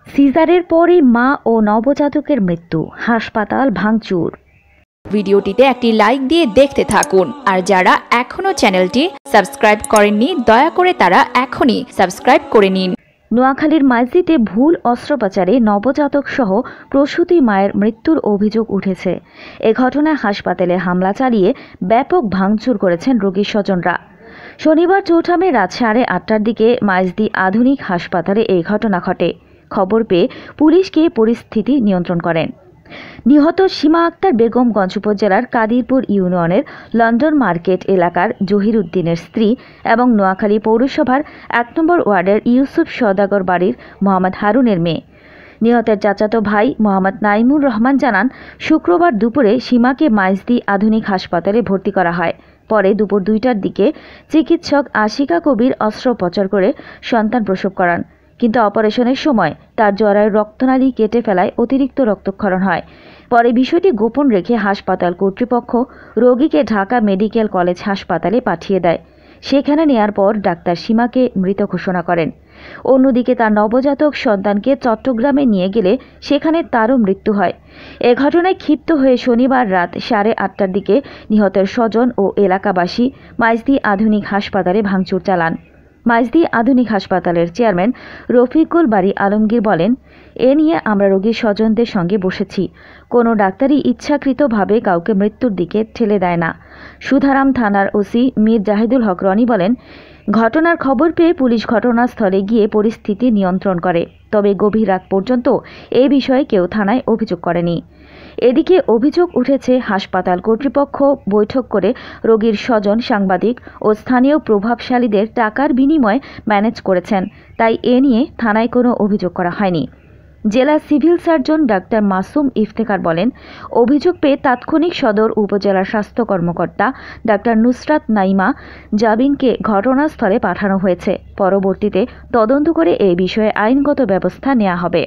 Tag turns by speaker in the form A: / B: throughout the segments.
A: সিজারের পরই মা ও নবজাতকের মৃত্যু, হাসপাতাল ভাঙচুর।
B: ভিডিওটিতে একটি লাইক দিয়ে দেখতে থাকুন, আর যারা এখনো চ্যানেলটি সাবস্ক্রাইব করেননি দয়া করে তারা এখনই সাবস্ক্রাইব করে নিন।
A: নোয়াখালীর মাইজদিতে ভুল অস্ত্রোপচারে নবজাতক সহ প্রসূতি মায়ের মৃত্যুর অভিযোগ উঠেছে। এ ঘটনায় হাসপাতালে হামলা চালিয়ে ব্যাপক ভাঙচুর করেছেন রোগীর স্বজনরা। শনিবার 4 মে রাত 8:30টার দিকে মাইজদি আধুনিক হাসপাতালে এই ঘটনা ঘটে। খবর পেয়ে পুলিশ গিয়ে পরিস্থিতি নিয়ন্ত্রণ করেন। নিহত সীমা আক্তার বেগমগঞ্জ উপজেলার কাদিরপুর ইউনিয়নের লন্ডন মার্কেট এলাকার জহির উদ্দিনের স্ত্রী এবং নোয়াখালী পৌরসভার 1 নম্বর ওয়ার্ডের ইউসুফ সওদাগর বাড়ির মোহাম্মদ হারুনের মেয়ে। নিহতের চাচাতো ভাই মোহাম্মদ নাইমুর রহমান জানান, শুক্রবার দুপুরে সীমাকে মাইজদি আধুনিক হাসপাতালে ভর্তি করা হয়। পরে দুপুর 2টার দিকে চিকিৎসক আশিকা কবির অস্ত্রোপচার করে সন্তান প্রসব করান, কিন্তু অপারেশনের সময় তার জরায়ুর রক্তনালী কেটে ফেলায় অতিরিক্ত রক্তক্ষরণ হয়। পরে বিষয়টি গোপন রেখে হাসপাতাল কর্তৃপক্ষ রোগীকে ঢাকা মেডিকেল কলেজ হাসপাতালে পাঠিয়ে দেয়। সেখানে নেয়ার পর ডাক্তার সীমাকে মৃত ঘোষণা করেন। অন্যদিকে তার নবজাতক সন্তানকে চট্টগ্রামে নিয়ে গেলে সেখানে তারও মৃত্যু হয়। এ ঘটনায় ক্ষিপ্ত হয়ে শনিবার রাত 8:30টার দিকে নিহতের স্বজন ও এলাকাবাসী মাইজদি আধুনিক হাসপাতালে ভাঙচুর চালান। মাইজদি আধুনিক হাসপাতালের চেয়ারম্যান রফিকুল বারী আলমগীর বলেন, এ নিয়ে আমরা রোগীর স্বজনদের সঙ্গে বসেছি। কোনো ডাক্তারই ইচ্ছাকৃতভাবে কাউকে মৃত্যুর দিকে ঠেলে দেয় না। সুধারাম থানার ওসি মীর জাহিদুল হক রনি বলেন, ঘটনার খবর পেয়ে পুলিশ ঘটনাস্থলে গিয়ে পরিস্থিতি নিয়ন্ত্রণ করে, তবে গভীর রাত পর্যন্ত এ বিষয়ে কেউ থানায় অভিযোগ করেনি। এদিকে অভিযোগ উঠেছে হাসপাতাল কর্তৃপক্ষ বৈঠক করে রোগীর স্বজন, সাংবাদিক ও স্থানীয় প্রভাবশালীদের টাকার বিনিময়ে ম্যানেজ করেছেন, তাই এ নিয়ে থানায় কোনো অভিযোগ করা হয়নি। জেলা civil surgeon doctor Masum Iftekhar বলেন, অভিযোগ পেয়ে তাৎক্ষণিক সদর উপজেলার স্বাস্থ্য কর্মকর্তা ডাক্তার নুসরাত নাইমা জাবিনকে ঘটনাস্থলে পাঠানো হয়েছে। পরবর্তীতে তদন্ত করে এই বিষয়ে আইনগত ব্যবস্থা নেওয়া হবে।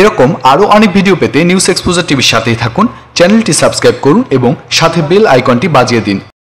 C: এরকম আরো অনেক ভিডিও পেতে নিউজ এক্সপোজার টিভির সাথেই থাকুন। চ্যানেলটি সাবস্ক্রাইব করুন এবং সাথে বেল আইকনটি বাজিয়ে দিন।